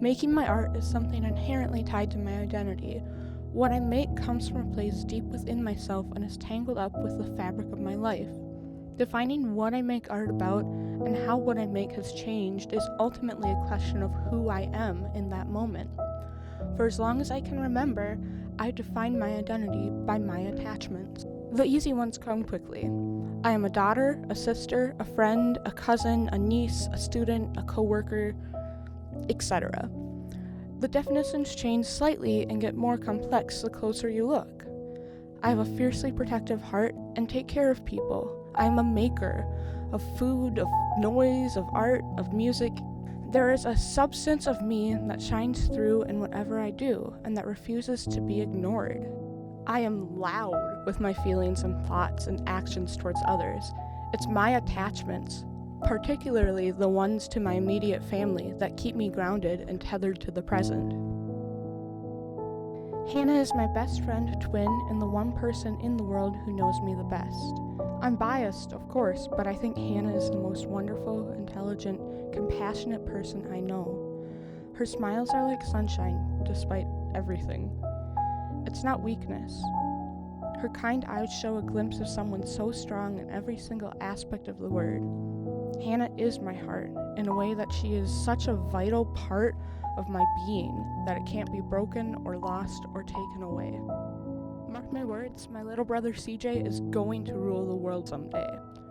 Making my art is something inherently tied to my identity. What I make comes from a place deep within myself and is tangled up with the fabric of my life. Defining what I make art about and how what I make has changed is ultimately a question of who I am in that moment. For as long as I can remember, I define my identity by my attachments. The easy ones come quickly. I am a daughter, a sister, a friend, a cousin, a niece, a student, a coworker, etc. The definitions change slightly and get more complex the closer you look. I have a fiercely protective heart and take care of people. I am a maker of food, of noise, of art, of music. There is a substance of me that shines through in whatever I do and that refuses to be ignored. I am loud with my feelings and thoughts and actions towards others. It's my attachments, particularly the ones to my immediate family, that keep me grounded and tethered to the present. Hannah is my best friend, twin, and the one person in the world who knows me the best. I'm biased, of course, but I think Hannah is the most wonderful, intelligent, compassionate person I know. Her smiles are like sunshine, despite everything. It's not weakness. Her kind eyes show a glimpse of someone so strong in every single aspect of the word. Hannah is my heart, in a way that she is such a vital part of my being that it can't be broken or lost or taken away. Mark my words, my little brother CJ is going to rule the world someday.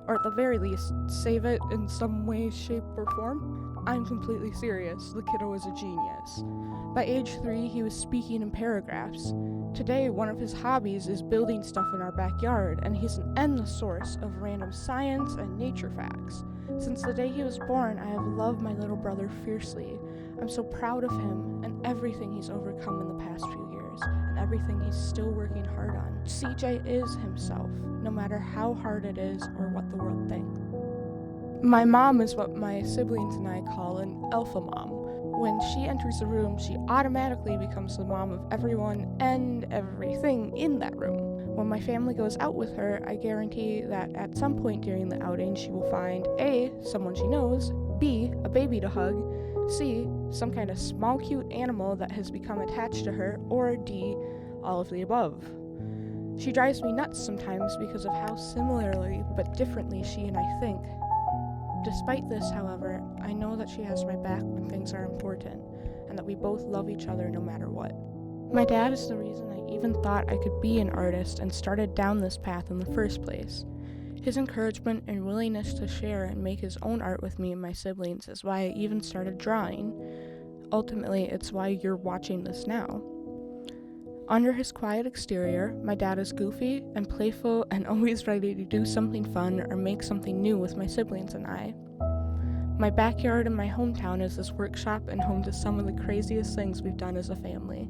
Or at the very least, save it in some way, shape, or form. I'm completely serious, the kiddo is a genius. By age 3, he was speaking in paragraphs. Today, one of his hobbies is building stuff in our backyard, and he's an endless source of random science and nature facts. Since the day he was born, I have loved my little brother fiercely. I'm so proud of him and everything he's overcome in the past few years, and everything he's still working hard on. CJ is himself, no matter how hard it is or what the world thinks. My mom is what my siblings and I call an alpha mom. When she enters the room, she automatically becomes the mom of everyone and everything in that room. When my family goes out with her, I guarantee that at some point during the outing, she will find A, someone she knows, B, a baby to hug, C, some kind of small cute animal that has become attached to her, or D, all of the above. She drives me nuts sometimes because of how similarly but differently she and I think. Despite this, however, I know that she has my back when things are important, and that we both love each other no matter what. My dad is the reason I even thought I could be an artist and started down this path in the first place. His encouragement and willingness to share and make his own art with me and my siblings is why I even started drawing. Ultimately, it's why you're watching this now. Under his quiet exterior, my dad is goofy and playful and always ready to do something fun or make something new with my siblings and I. My backyard in my hometown is this workshop and home to some of the craziest things we've done as a family.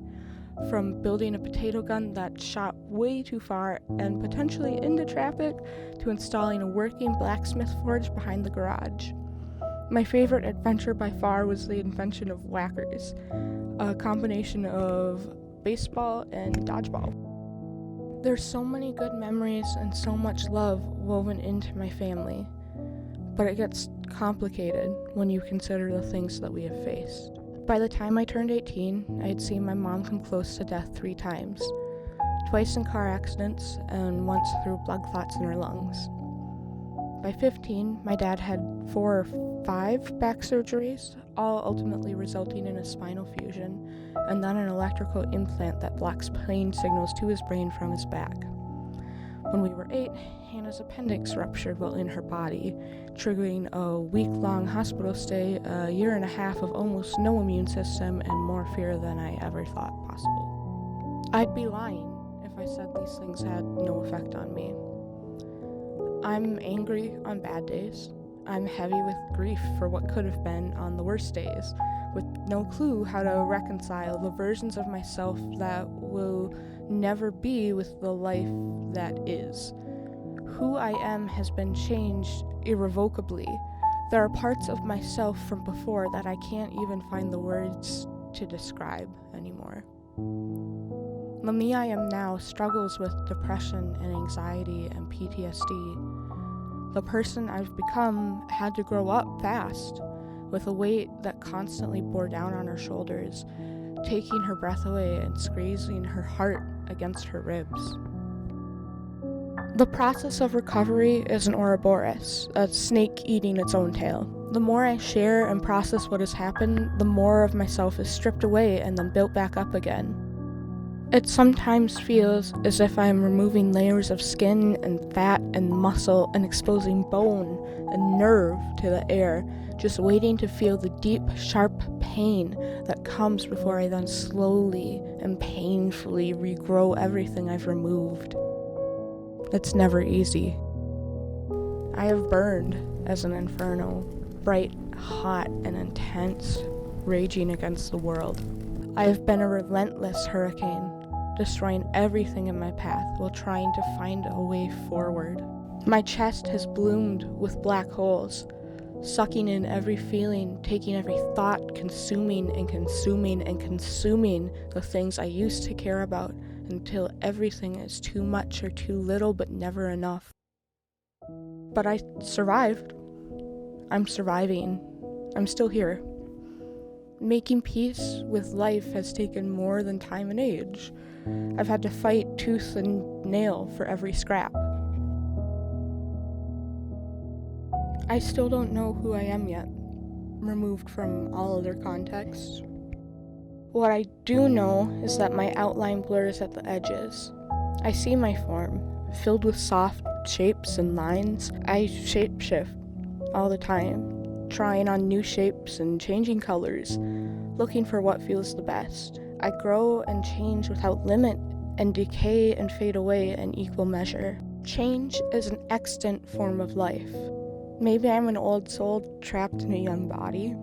From building a potato gun that shot way too far and potentially into traffic, to installing a working blacksmith forge behind the garage. My favorite adventure by far was the invention of whackers, a combination of baseball and dodgeball. There's so many good memories and so much love woven into my family, but it gets complicated when you consider the things that we have faced. By the time I turned 18, I had seen my mom come close to death 3 times, twice in car accidents and once through blood clots in her lungs. By 15, my dad had 4 or 5 back surgeries, all ultimately resulting in a spinal fusion, and then an electrical implant that blocks pain signals to his brain from his back. When we were 8, Hannah's appendix ruptured while in her body, triggering a week-long hospital stay, a year and a half of almost no immune system, and more fear than I ever thought possible. I'd be lying if I said these things had no effect on me. I'm angry on bad days. I'm heavy with grief for what could have been on the worst days, with no clue how to reconcile the versions of myself that will never be with the life that is. Who I am has been changed irrevocably. There are parts of myself from before that I can't even find the words to describe anymore. The me I am now struggles with depression and anxiety and PTSD. The person I've become had to grow up fast, with a weight that constantly bore down on her shoulders, taking her breath away and squeezing her heart against her ribs. The process of recovery is an Ouroboros, a snake eating its own tail. The more I share and process what has happened, the more of myself is stripped away and then built back up again. It sometimes feels as if I am removing layers of skin and fat and muscle and exposing bone and nerve to the air, just waiting to feel the deep, sharp pain that comes before I then slowly and painfully regrow everything I've removed. It's never easy. I have burned as an inferno, bright, hot, and intense, raging against the world. I have been a relentless hurricane, destroying everything in my path while trying to find a way forward. My chest has bloomed with black holes, sucking in every feeling, taking every thought, consuming and consuming and consuming the things I used to care about until everything is too much or too little but never enough. But I survived. I'm surviving. I'm still here. Making peace with life has taken more than time and age. I've had to fight tooth and nail for every scrap. I still don't know who I am yet, removed from all other contexts. What I do know is that my outline blurs at the edges. I see my form, filled with soft shapes and lines. I shapeshift all the time, trying on new shapes and changing colors, looking for what feels the best. I grow and change without limit, and decay and fade away in equal measure. Change is an extant form of life. Maybe I'm an old soul trapped in a young body.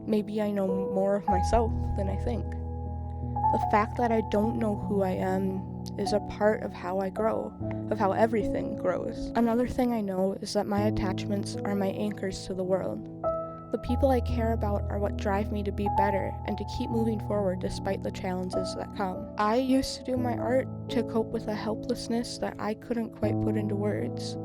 Maybe I know more of myself than I think. The fact that I don't know who I am is a part of how I grow, of how everything grows. Another thing I know is that my attachments are my anchors to the world. The people I care about are what drive me to be better and to keep moving forward despite the challenges that come. I used to do my art to cope with a helplessness that I couldn't quite put into words.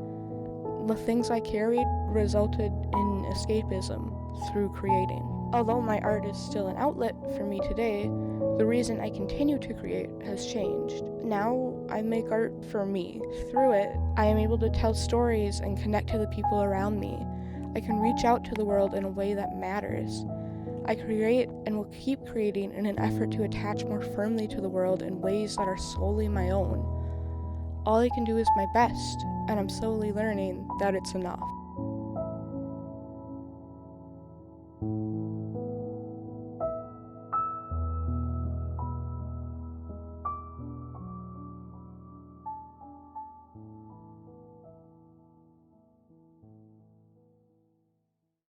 The things I carried resulted in escapism through creating. Although my art is still an outlet for me today, the reason I continue to create has changed. Now I make art for me. Through it, I am able to tell stories and connect to the people around me. I can reach out to the world in a way that matters. I create and will keep creating in an effort to attach more firmly to the world in ways that are solely my own. All I can do is my best, and I'm slowly learning that it's enough.